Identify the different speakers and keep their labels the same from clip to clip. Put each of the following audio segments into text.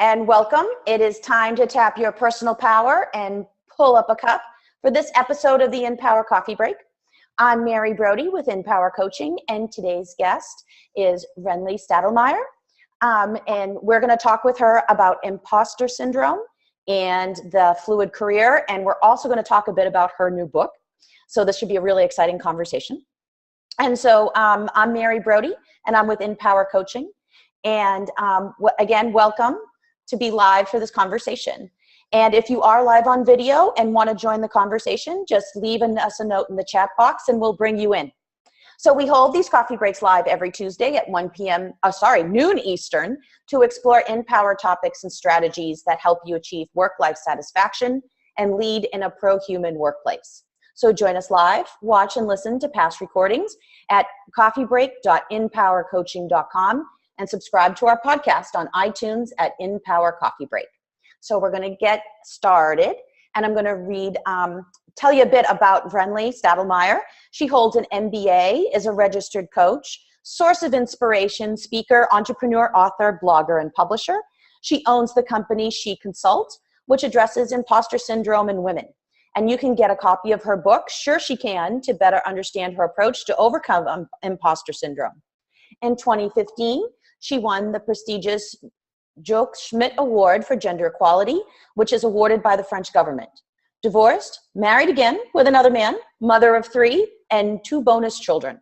Speaker 1: and welcome. It is time to tap your personal power and pull up a cup for this episode of the InPower Coffee Break. I'm Mary Brody with InPower Coaching, and today's guest is Vreneli Stadelmaier. And we're going to talk with her about imposter syndrome and the fluid career, and we're also going to talk a bit about her new book. So this should be a really exciting conversation. And so I'm Mary Brody, and I'm with InPower Coaching. And again, welcome to be live for this conversation. And if you are live on video and want to join the conversation, just leave us a note in the chat box and we'll bring you in. So we hold these coffee breaks live every Tuesday at noon Eastern to explore InPower topics and strategies that help you achieve work-life satisfaction and lead in a pro-human workplace. So join us live, watch and listen to past recordings at coffeebreak.InPowerCoaching.com and subscribe to our podcast on iTunes at InPower Coffee Break. So we're going to get started, and I'm going to tell you a bit about Vreneli Stadelmaier. She holds an MBA, is a registered coach, source of inspiration, speaker, entrepreneur, author, blogger, and publisher. She owns the company She Consult, which addresses imposter syndrome in women. And you can get a copy of her book, Sure She Can, to better understand her approach to overcome imposter syndrome. In 2015, she won the prestigious Joke Schmidt Award for Gender Equality, which is awarded by the French government. Divorced, married again with another man, mother of 3, and 2 bonus children.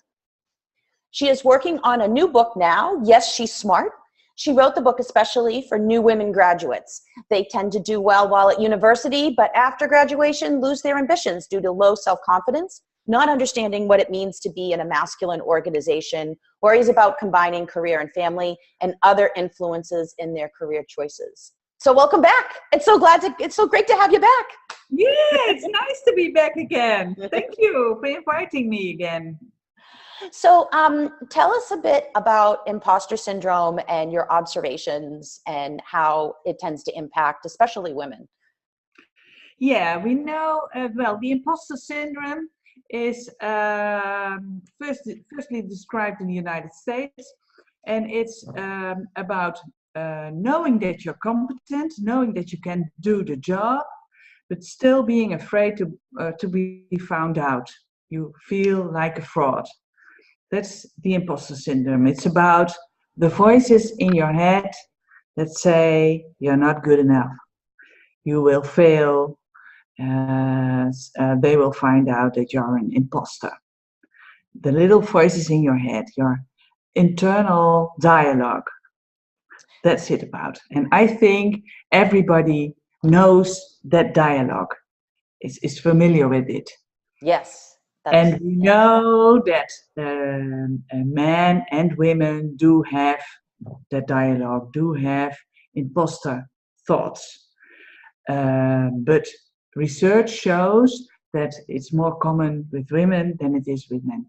Speaker 1: She is working on a new book now. Yes, she's smart. She wrote the book especially for new women graduates. They tend to do well while at university, but after graduation lose their ambitions due to low self-confidence, not understanding what it means to be in a masculine organization, worries about combining career and family, and other influences in their career choices. So welcome back. It's so great to have you back.
Speaker 2: Yeah, it's nice to be back again. Thank you for inviting me again.
Speaker 1: So tell us a bit about imposter syndrome and your observations and how it tends to impact especially women.
Speaker 2: Yeah, we know, the imposter syndrome is firstly described in the United States, and it's about knowing that you're competent, knowing that you can do the job, but still being afraid to be found out. You feel like a fraud. That's the imposter syndrome. It's about the voices in your head that say you're not good enough, you will fail, they will find out that you're an imposter. The little voices in your head, your internal dialogue. That's it about. And I think everybody knows that dialogue, is familiar with it.
Speaker 1: Yes.
Speaker 2: And we know that men and women do have that dialogue, do have imposter thoughts. But research shows that it's more common with women than it is with men.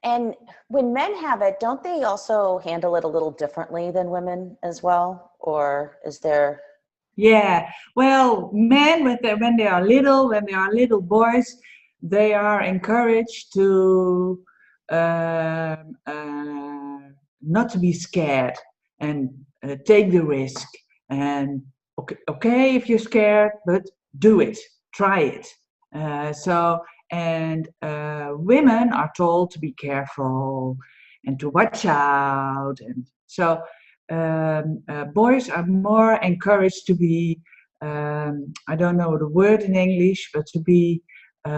Speaker 1: And when men have it, don't they also handle it a little differently than women as well? Or is there...
Speaker 2: Yeah, well, men, when they are little boys, they are encouraged to not to be scared and take the risk. And okay, if you're scared, but do it, try it. Women are told to be careful and to watch out, and so boys are more encouraged to be, I don't know the word in English, but to be they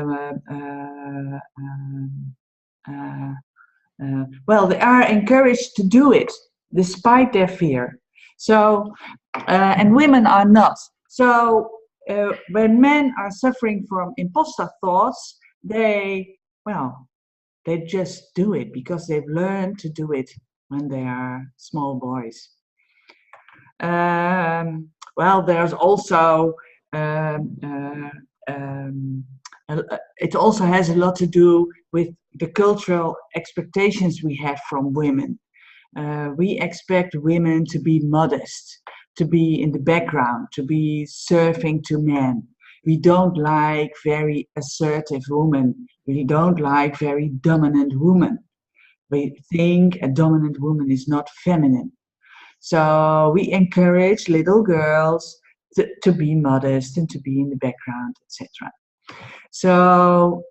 Speaker 2: are encouraged to do it despite their fear. So, and women are not. So when men are suffering from imposter thoughts, they just do it because they've learned to do it when they are small boys. There's also it also has a lot to do with the cultural expectations we have from women. We expect women to be modest, to be in the background, to be serving to men. We don't like very assertive women. We don't like very dominant women. We think a dominant woman is not feminine. So we encourage little girls to be modest and to be in the background, etc. So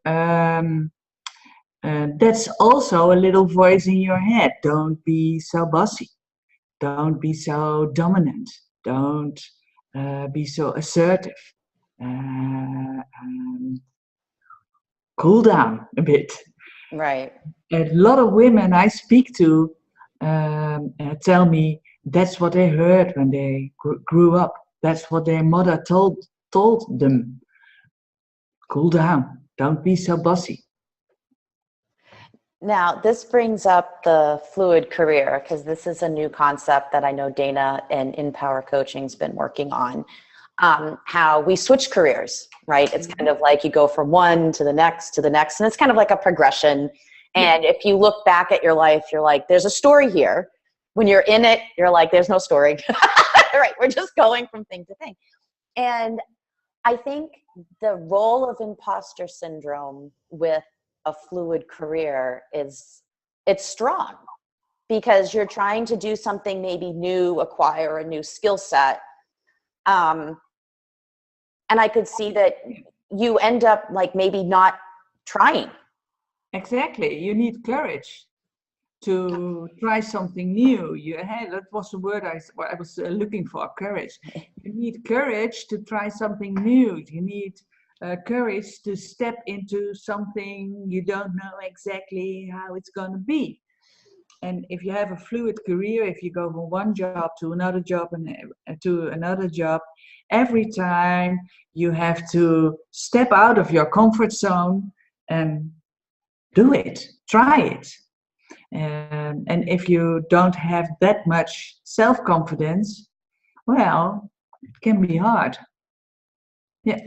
Speaker 2: that's also a little voice in your head. Don't be so bossy. Don't be so dominant. Don't be so assertive. Cool down a bit.
Speaker 1: Right.
Speaker 2: A lot of women I speak to tell me that's what they heard when they grew up. That's what their mother told them. Cool down. Don't be so bossy.
Speaker 1: Now, this brings up the fluid career, because this is a new concept that I know Dana and InPower Coaching's been working on. How we switch careers, right? It's kind of like you go from one to the next to the next, and it's kind of like a progression. And if you look back at your life, you're like, there's a story here. When you're in it, you're like, there's no story. Right? We're just going from thing to thing. And I think the role of imposter syndrome with a fluid career it's strong, because you're trying to do something maybe new, acquire a new skill set. And I could see that you end up like maybe not trying.
Speaker 2: Exactly. You need courage to try something new. That was the word I was looking for, courage. You need courage to try something new. You need courage to step into something you don't know exactly how it's going to be. And if you have a fluid career, if you go from one job to another job and to another job, every time you have to step out of your comfort zone and do it, try it. And if you don't have that much self-confidence, well, it can be hard.
Speaker 1: Yeah.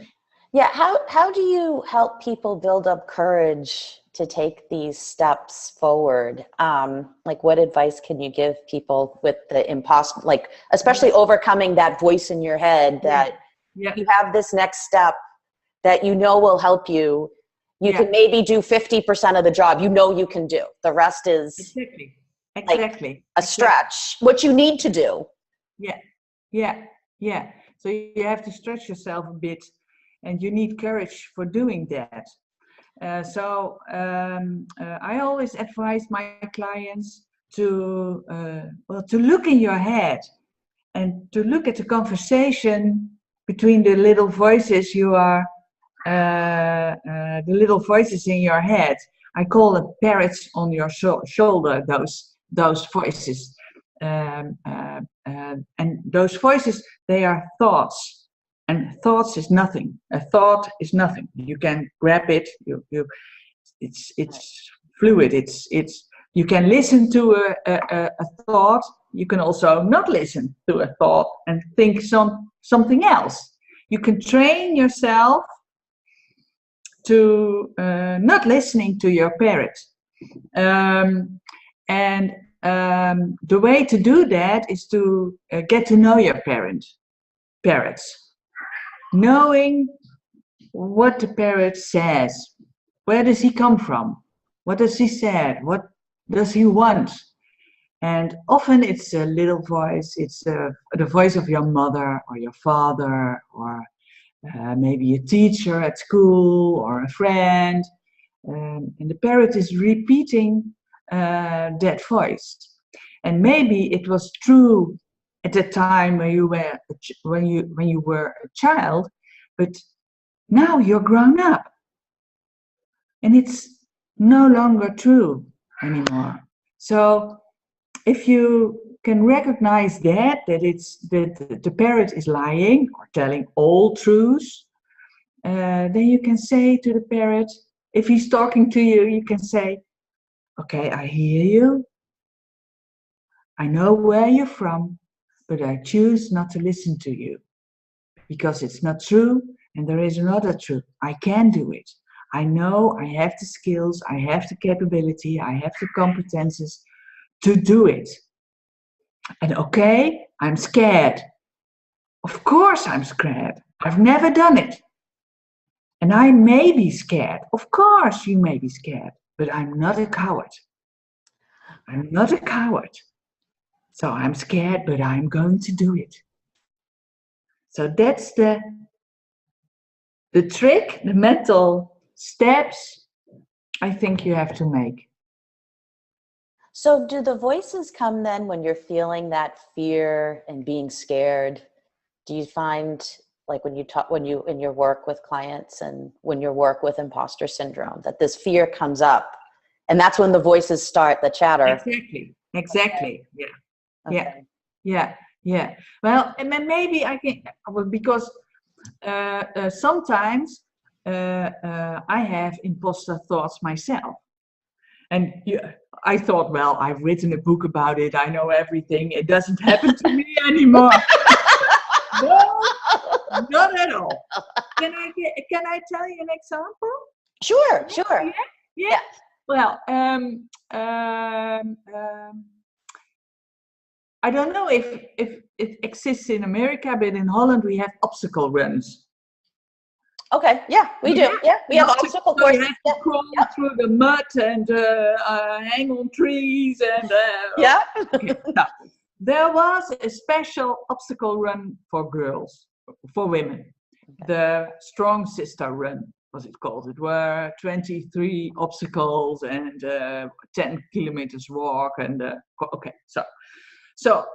Speaker 1: How do you help people build up courage to take these steps forward? Like, what advice can you give people with the imposter, like especially overcoming that voice in your head that you have this next step that you know will help you. You can maybe do 50% of the job. You know you can do. The rest is
Speaker 2: exactly
Speaker 1: a stretch, what you need to do.
Speaker 2: Yeah. So you have to stretch yourself a bit, and you need courage for doing that. I always advise my clients to look in your head and to look at the conversation between the little voices the little voices in your head. I call them parrots on your shoulder, those voices. And those voices, they are thoughts. And thoughts is nothing. A thought is nothing. You can grab it. It's fluid. You can listen to a thought. You can also not listen to a thought and think something else. You can train yourself to not listening to your parrot. The way to do that is to get to know your parrots. Knowing what the parrot says. Where does he come from? What does he say? What does he want? And often it's a little voice. It's the voice of your mother or your father, or maybe a teacher at school or a friend. And the parrot is repeating that voice. And maybe it was true at the time when you were a child, but now you're grown up, and it's no longer true anymore. So if you can recognize that the parrot is lying or telling all truths, then you can say to the parrot, if he's talking to you, you can say, okay, I hear you. I know where you're from, but I choose not to listen to you because it's not true, and there is another truth. I can do it. I know I have the skills, I have the capability, I have the competences to do it. And okay, I'm scared. Of course I'm scared. I've never done it. And I may be scared. Of course you may be scared, but I'm not a coward. I'm not a coward. So I'm scared, but I'm going to do it. So that's the trick, the mental steps I think you have to make.
Speaker 1: So do the voices come then when you're feeling that fear and being scared? Do you find, like when you talk, when you in your work with clients and when you work with imposter syndrome, that this fear comes up, and that's when the voices start, the chatter?
Speaker 2: Exactly. Yeah.
Speaker 1: Okay.
Speaker 2: Yeah. Well, and then maybe I can, because sometimes I have imposter thoughts myself. And I thought, well, I've written a book about it. I know everything. It doesn't happen to me anymore. No, not at all. Can I tell you an example?
Speaker 1: Sure.
Speaker 2: Yeah. Well, I don't know if it exists in America, but in Holland we have obstacle runs.
Speaker 1: Okay. Yeah, we do. Yeah, we have obstacle
Speaker 2: So you
Speaker 1: courses.
Speaker 2: have to crawl through the mud and hang on trees and.
Speaker 1: Yeah.
Speaker 2: Okay. Now, there was a special obstacle run for girls, for women.
Speaker 1: Okay.
Speaker 2: The Strong Sister Run was it called. It were 23 obstacles and 10 kilometers walk and okay. So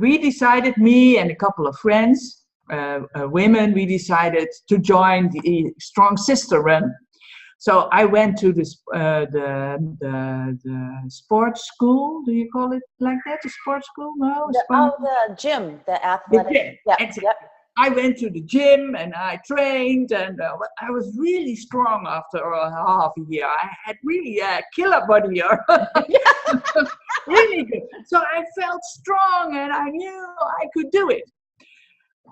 Speaker 2: we decided, me and a couple of friends, women, we decided to join the Strong Sister Run. So I went to the sports school. Do you call it like that? The sports school? No.
Speaker 1: The gym, the athletic.
Speaker 2: The gym.
Speaker 1: Yeah.
Speaker 2: Exactly.
Speaker 1: Yep.
Speaker 2: I went to the gym and I trained, and I was really strong after half a year. I had really a killer body, really good. So I felt strong and I knew I could do it.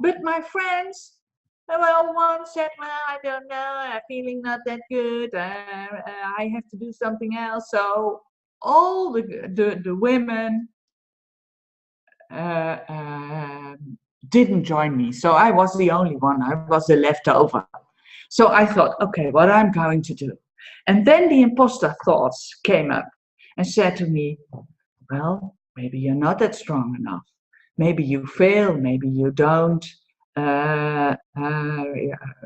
Speaker 2: But my friends, well, one said, well, I don't know, I'm feeling not that good. I have to do something else. So all the women didn't join me. So I was the only one. I was the leftover. So I thought, okay, what I'm going to do. And then the imposter thoughts came up and said to me, well, maybe you're not that strong enough. Maybe you fail. Maybe you don't.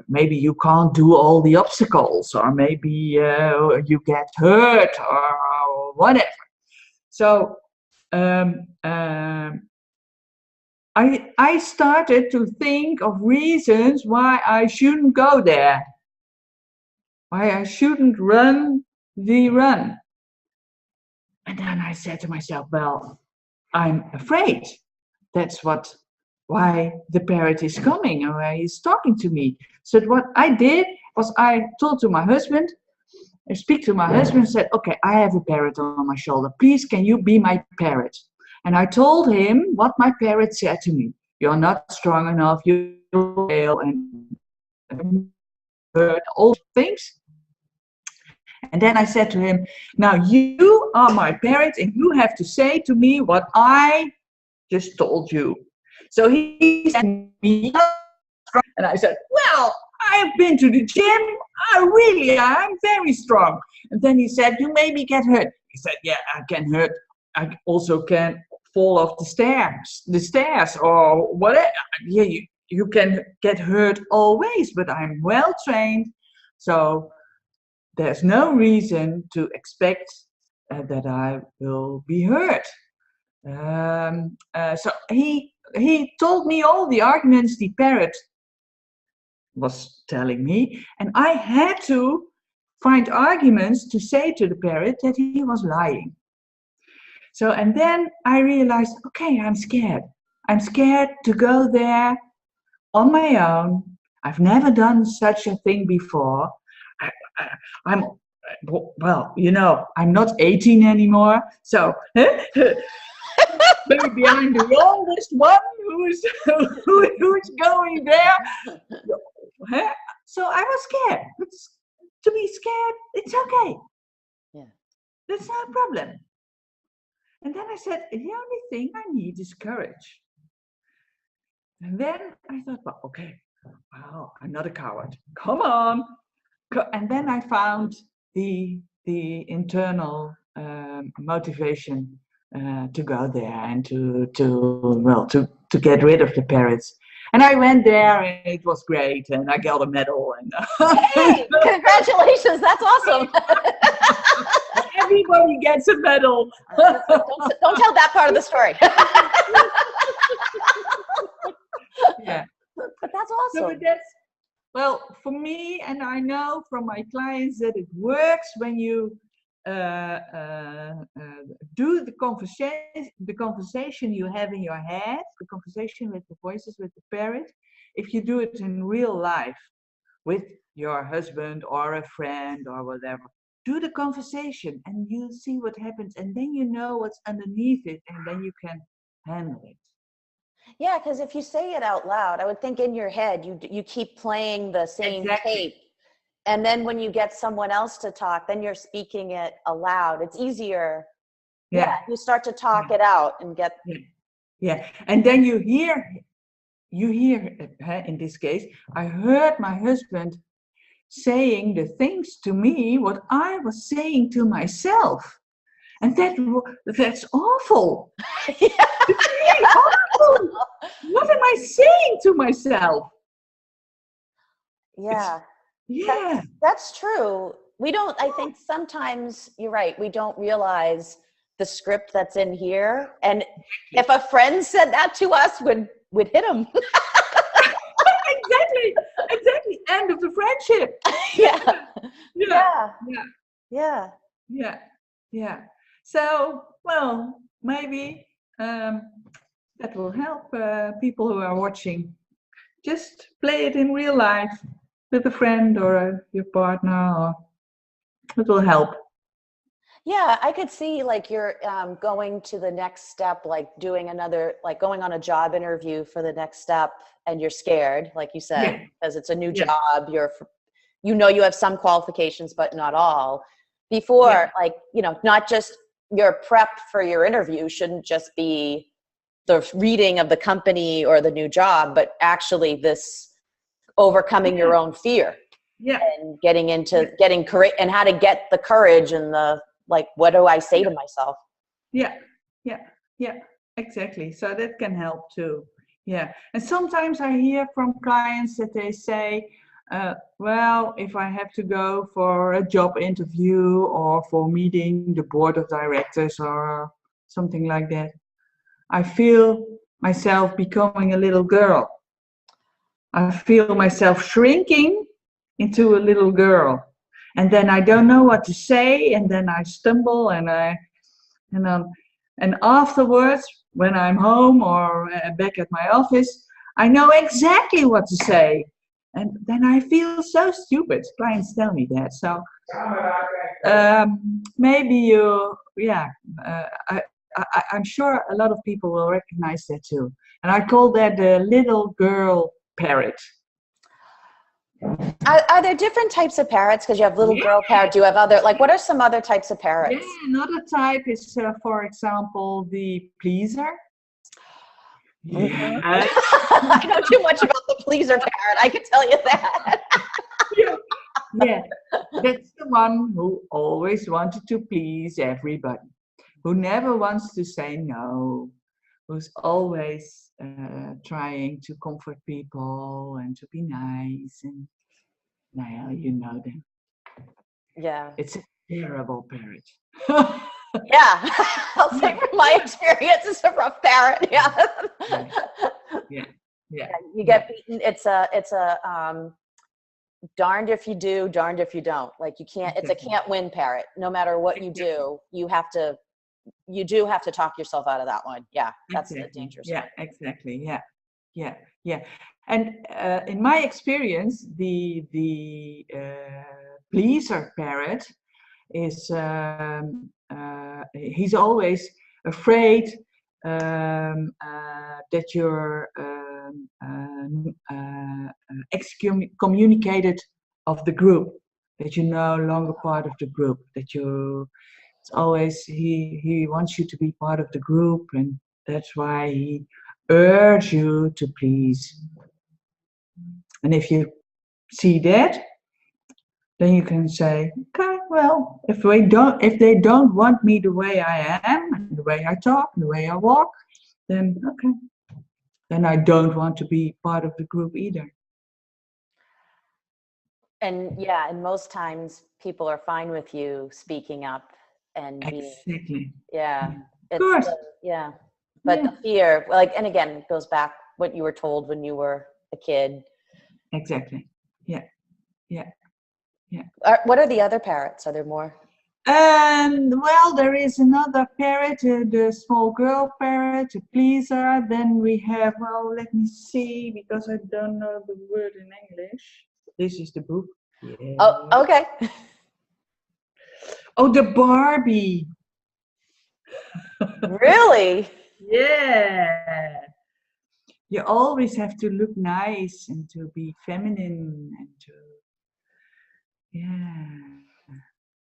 Speaker 2: Maybe you can't do all the obstacles, or maybe you get hurt or whatever. So I started to think of reasons why I shouldn't go there, why I shouldn't run the run. And then I said to myself, well, I'm afraid. That's why the parrot is coming and why he's talking to me. So what I did was I told to my husband, I speak to my husband and said, okay, I have a parrot on my shoulder. Please, can you be my parrot? And I told him what my parrot said to me. You're not strong enough, you fail, and all things. And then I said to him, now you are my parrot and you have to say to me what I just told you. So he said to me, and I said, well, I've been to the gym. I'm very strong. And then he said, you maybe get hurt. He said, yeah, I can hurt. I also can fall off the stairs or whatever. Yeah, you can get hurt always, but I'm well trained. So there's no reason to expect that I will be hurt. So he told me all the arguments the parrot was telling me, and I had to find arguments to say to the parrot that he was lying. So, and then I realized, okay, I'm scared. I'm scared to go there on my own. I've never done such a thing before. I'm not 18 anymore, so maybe I'm the oldest one who's going there. So I was scared. To be scared, it's okay.
Speaker 1: Yeah.
Speaker 2: That's no problem. And then I said, the only thing I need is courage. And then I thought, well, okay, well, I'm not a coward. Come on. And then I found the internal motivation to go there and to get rid of the parrots. And I went there, and it was great, and I got a medal. And
Speaker 1: hey, congratulations! That's awesome.
Speaker 2: Everybody gets a medal.
Speaker 1: Don't tell that part of the story.
Speaker 2: Yeah,
Speaker 1: but that's awesome.
Speaker 2: So well, for me, and I know from my clients that it works when you do the conversation you have in your head, the conversation with the voices, with the parrot. If you do it in real life with your husband or a friend or whatever, do the conversation and you'll see what happens, and then you know what's underneath it, and then you can handle it.
Speaker 1: Yeah, because if you say it out loud, I would think in your head you keep playing the same tape, and then when you get someone else to talk, then you're speaking it aloud. It's easier. Yeah, you start to talk it out and get.
Speaker 2: Yeah, and then you hear. In this case, I heard my husband saying the things to me what I was saying to myself, and that's awful. Awful. What am I saying to myself?
Speaker 1: Yeah.
Speaker 2: Yeah.
Speaker 1: That's true. We don't, I think sometimes you're right. We don't realize the script that's in here. And if a friend said that to us, we'd hit them.
Speaker 2: Exactly. End of the friendship. Yeah. So, well, maybe that will help people who are watching. Just play it in real life with a friend or your partner, or it will help.
Speaker 1: Yeah, I could see like you're going to the next step, like doing another, like going on a job interview for the next step, and you're scared, like you said, because it's a new job. You have some qualifications, but not all. Before, like, not just your prep for your interview shouldn't just be the reading of the company or the new job, but actually this overcoming your own fear. And getting into getting courage, and how to get the courage and the, like, what do I say to myself?
Speaker 2: Yeah, exactly. So that can help too. Yeah. And sometimes I hear from clients that they say, well, if I have to go for a job interview or for meeting the board of directors or something like that, I feel myself becoming a little girl. I feel myself shrinking into a little girl. And then I don't know what to say, and then I stumble, and afterwards, when I'm home or back at my office, I know exactly what to say, and then I feel so stupid. Clients tell me that. So maybe I'm sure a lot of people will recognize that too. And I call that the little girl parrot.
Speaker 1: Are there different types of parrots? Because you have little girl parrot. Do you have other, like, what are some other types of parrots?
Speaker 2: Yeah, another type is, for example, the pleaser.
Speaker 1: Yeah. I know too much about the pleaser parrot. I can tell you that.
Speaker 2: Yeah, that's the one who always wanted to please everybody, who never wants to say no, who's always trying to comfort people and to be nice, and now you know them.
Speaker 1: Yeah.
Speaker 2: It's a terrible parrot.
Speaker 1: Yeah. I'll say from my experience, it's a rough parrot. Yeah. You get beaten. It's a darned if you do, darned if you don't. Like, you can't, it's a can't win parrot. No matter what you do, you do have to talk yourself out of that one. Yeah. That's the dangerous one.
Speaker 2: Yeah, exactly. Yeah. And in my experience, the pleaser parrot is he's always afraid that you're excommunicated of the group, that you're no longer part of the group, it's always he wants you to be part of the group, and that's why he urges you to please. And if you see that, then you can say, okay, well, if they don't want me the way I am, and the way I talk, the way I walk, then okay, then I don't want to be part of the group either.
Speaker 1: And yeah, and most times people are fine with you speaking up and being,
Speaker 2: Exactly.
Speaker 1: yeah,
Speaker 2: Of course.
Speaker 1: yeah. But the fear, like, and again, it goes back what you were told when you were a kid.
Speaker 2: Exactly. Yeah.
Speaker 1: What are the other parrots? Are there more?
Speaker 2: Well, there is another parrot, the small girl parrot, a pleaser. Then we have, well, let me see, because I don't know the word in English. This is the book. Yeah.
Speaker 1: Oh, okay.
Speaker 2: Oh, the Barbie.
Speaker 1: Really?
Speaker 2: Yeah. You always have to look nice and to be feminine and to, yeah,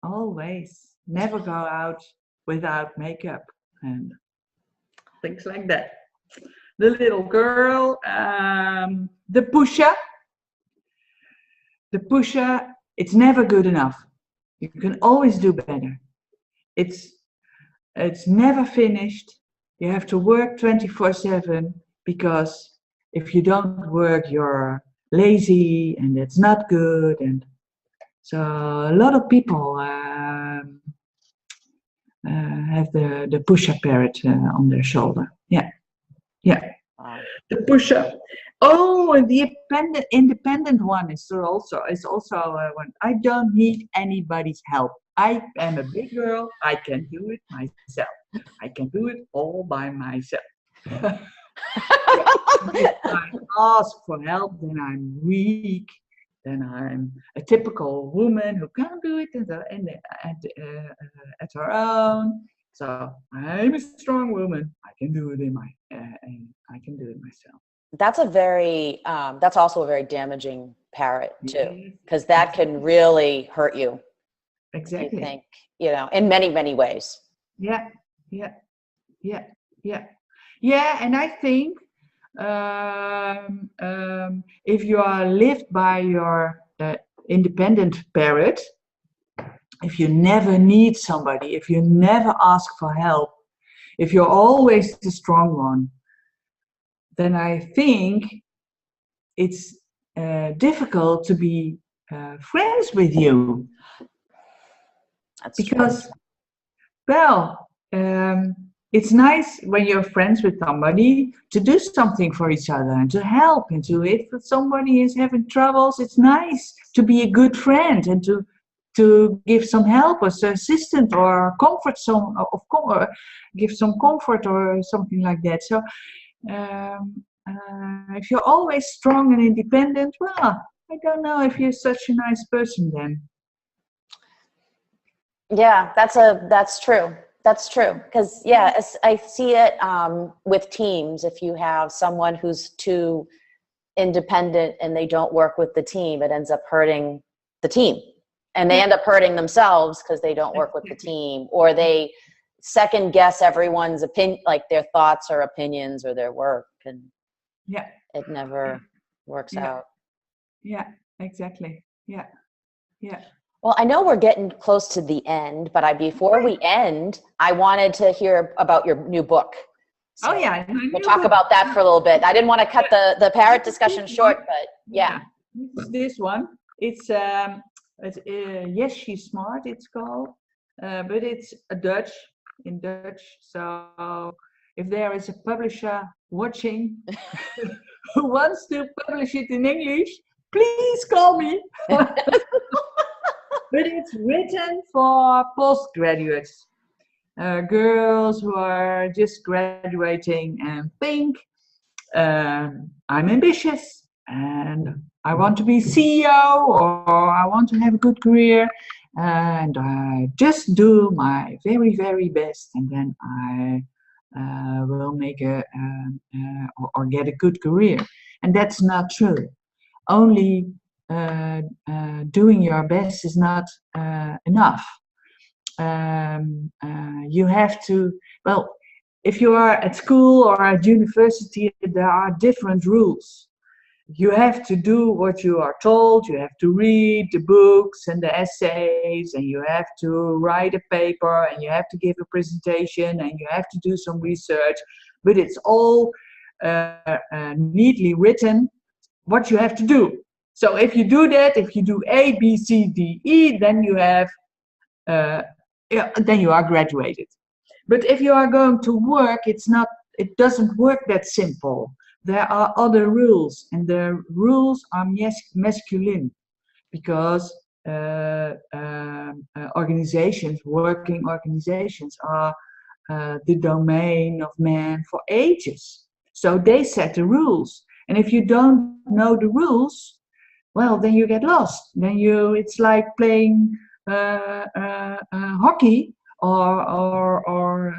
Speaker 2: always. Never go out without makeup and things like that. The little girl, the pusher. The pusher, it's never good enough. You can always do better. It's never finished. You have to work 24/7, because if you don't work, you're lazy and it's not good. And so a lot of people have the pusher parrot on their shoulder. Yeah.
Speaker 1: Wow.
Speaker 2: The pusher. Oh, and the independent one is also one. I don't need anybody's help. I am a big girl. I can do it myself. I can do it all by myself. If I ask for help, then I'm weak. Then I'm a typical woman who can't do it at her own. So I'm a strong woman. I can do it I can do it myself.
Speaker 1: That's that's also a very damaging parrot too, because that can really hurt you.
Speaker 2: Exactly.
Speaker 1: You think, in many, many ways.
Speaker 2: Yeah. And I think if you are lived by your independent parrot, if you never need somebody, if you never ask for help, if you're always the strong one, then I think it's difficult to be friends with you.
Speaker 1: That's
Speaker 2: because
Speaker 1: true.
Speaker 2: Well, it's nice when you're friends with somebody to do something for each other and to help, and to, if somebody is having troubles, it's nice to be a good friend and to give some help or assistance or comfort, or give some comfort or something like that. So if you're always strong and independent, well, I don't know if you're such a nice person then.
Speaker 1: Yeah, that's true. That's true. Because I see it with teams. If you have someone who's too independent and they don't work with the team, it ends up hurting the team, and they end up hurting themselves because they don't work with the team, or they second guess everyone's opinion, like their thoughts or opinions or their work, and it never works out.
Speaker 2: Yeah, exactly. Yeah.
Speaker 1: Well, I know we're getting close to the end, but before we end, I wanted to hear about your new book. So we'll talk about that for a little bit. I didn't want to cut the parrot discussion short, but yeah.
Speaker 2: This one, it's Yes, She's Smart, it's called, but it's in Dutch. So if there is a publisher watching who wants to publish it in English, please call me. But it's written for postgraduates, girls who are just graduating and think, I'm ambitious and I want to be CEO, or I want to have a good career, and I just do my very, very best, and then I will make or get a good career. And that's not true. Only doing your best is not enough. You have to, well, if you are at school or at university, there are different rules. you have to do what you are told. You have to read the books and the essays, and you have to write a paper, and you have to give a presentation, and you have to do some research. But it's all neatly written what you have to do. So if you do that, if you do A, B, C, D, E, then you have, then you are graduated. But if you are going to work, it doesn't work that simple. There are other rules, and the rules are masculine, because working organizations are the domain of men for ages. So they set the rules. And if you don't know the rules, well, then you get lost. It's like playing hockey, or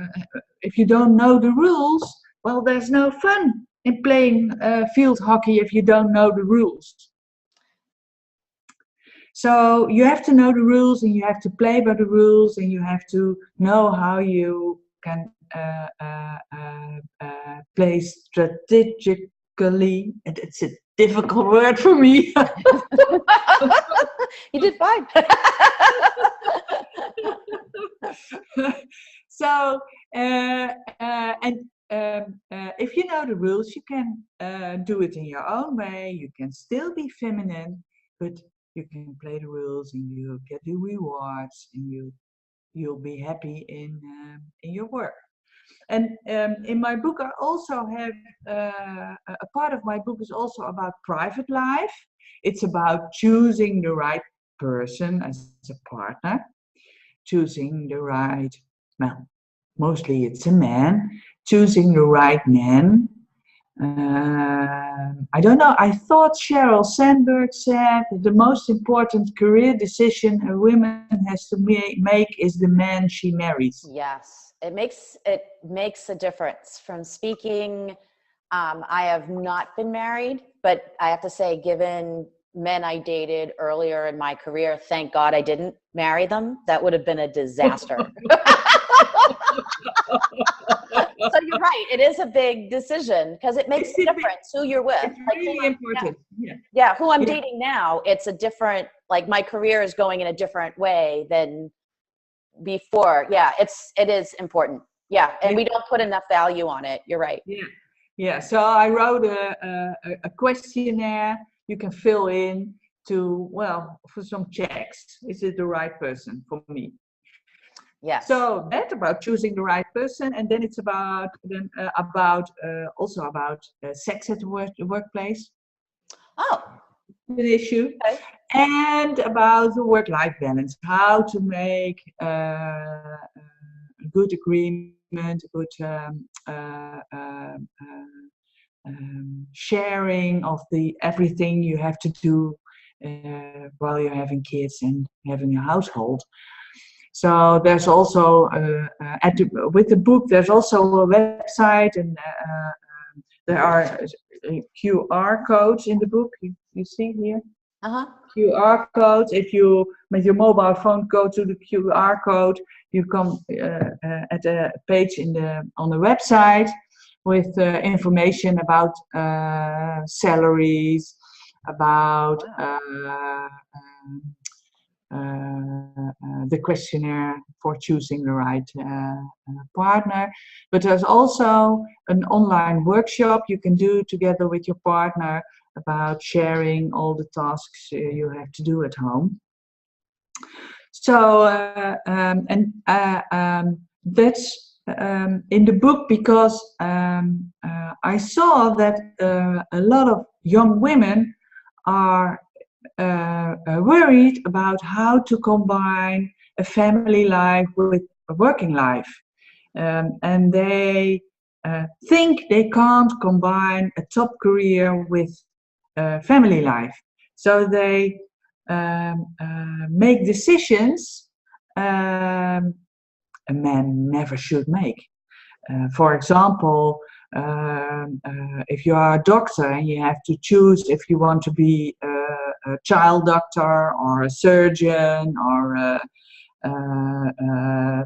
Speaker 2: if you don't know the rules, well, there's no fun in playing field hockey if you don't know the rules. So you have to know the rules, and you have to play by the rules, and you have to know how you can play strategically. And it's a difficult word for me.
Speaker 1: You did fine.
Speaker 2: So, if you know the rules, you can do it in your own way. You can still be feminine, but you can play the rules, and you get the rewards, and you'll be happy in your work. And in my book, I also have a part of my book is also about private life. It's about choosing the right person as a partner, choosing the right, well, mostly it's a man, choosing the right man. I don't know, I thought Sheryl Sandberg said that the most important career decision a woman has to make is the man she marries.
Speaker 1: Yes, it makes a difference. From speaking, I have not been married, but I have to say, given men I dated earlier in my career, thank God I didn't marry them. That would have been a disaster. So you're right. It is a big decision, because it makes a difference who you're with.
Speaker 2: It's really important.
Speaker 1: Yeah, who I'm dating now, it's a different, like, my career is going in a different way than before. Yeah, it is important. Yeah, and we don't put enough value on it. You're right.
Speaker 2: Yeah. So I wrote a questionnaire you can fill in for some checks. Is it the right person for me?
Speaker 1: Yeah.
Speaker 2: So that's about choosing the right person, and then it's about sex at the workplace.
Speaker 1: Oh,
Speaker 2: an issue.
Speaker 1: Okay.
Speaker 2: And about the work-life balance, how to make a good agreement, good sharing of everything you have to do while you're having kids and having a household. So there's also with the book there's also a website, and there are QR codes in the book. You see here. QR codes. If you with your mobile phone go to the QR code, you come at a page on the website with information about salaries, about the questionnaire for choosing the right partner. But there's also an online workshop you can do together with your partner about sharing all the tasks you have to do at home. So that's in the book because I saw that a lot of young women are worried about how to combine a family life with a working life, and they think they can't combine a top career with family life. So they make decisions a man never should make. For example, if you are a doctor and you have to choose if you want to be a child doctor or a surgeon or a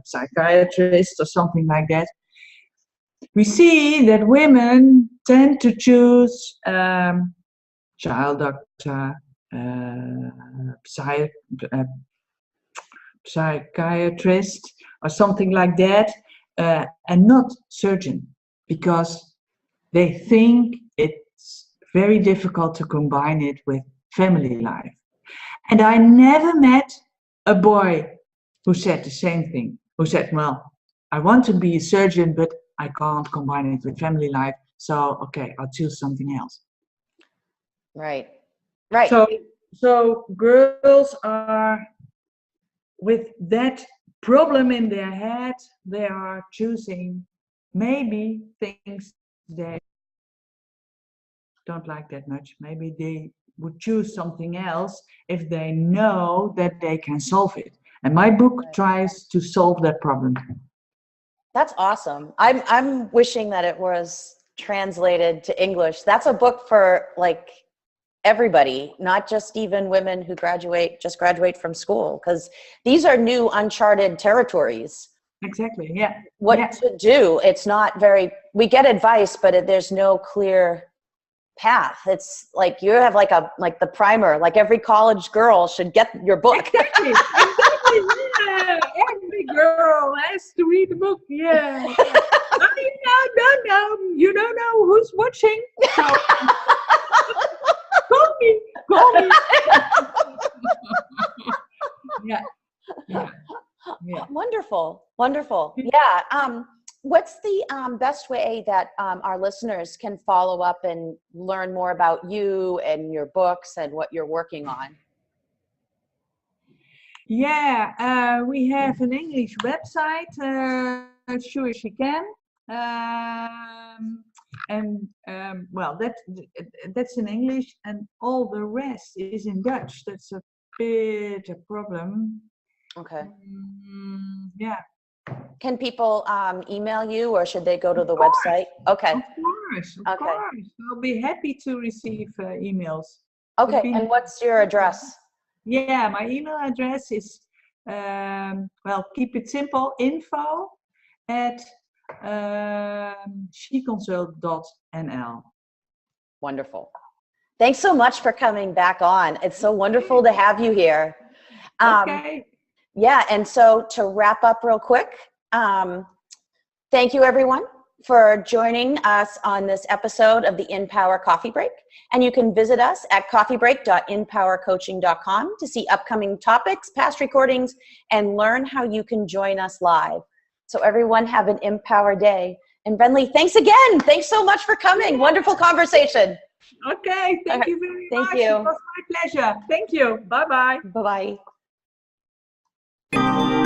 Speaker 2: psychiatrist or something like that, we see that women tend to choose child doctor, psychiatrist, or something like that, and not surgeon, because they think it's very difficult to combine it with family life. And I never met a boy who said the same thing, who said, well, I want to be a surgeon, but I can't combine it with family life. So, okay, I'll choose something else.
Speaker 1: Right. Right.
Speaker 2: So girls are, with that problem in their head, they are choosing maybe things they don't like that much. Maybe they would choose something else if they know that they can solve it. And my book tries to solve that problem.
Speaker 1: That's awesome. I'm wishing that it was translated to English. That's a book for like everybody, not just even women who graduate from school, because these are new uncharted territories.
Speaker 2: Exactly. Yeah.
Speaker 1: What to do? It's not very, we get advice, but there's no clear path. It's like you have like the primer, like every college girl should get your book.
Speaker 2: Exactly. Yeah. Every girl has to read the book. Yeah. You don't know who's watching. So. Call me. Yeah.
Speaker 1: Wonderful. Yeah. What's the best way that our listeners can follow up and learn more about you and your books and what you're working on?
Speaker 2: Yeah, we have an English website, Sure She Can. Well, that's in English, and all the rest is in Dutch. That's a bit a problem.
Speaker 1: Okay.
Speaker 2: Yeah.
Speaker 1: Can people email you, or should they go to the website? Okay.
Speaker 2: Of course. I'll be happy to receive emails.
Speaker 1: Okay, and what's your address?
Speaker 2: Yeah, my email address is, well, keep it simple, info@sheconsult.nl.
Speaker 1: Wonderful. Thanks so much for coming back on. It's so wonderful to have you here.
Speaker 2: Okay.
Speaker 1: Yeah, and so to wrap up real quick, thank you everyone for joining us on this episode of the InPower Coffee Break. And you can visit us at coffeebreak.InPowerCoaching.com to see upcoming topics, past recordings, and learn how you can join us live. So everyone have an Empower day. And Vreneli, thanks again. Thanks so much for coming. Wonderful conversation.
Speaker 2: Okay, thank you very much.
Speaker 1: Thank you.
Speaker 2: It was my pleasure. Thank you. Bye-bye.
Speaker 1: Bye-bye.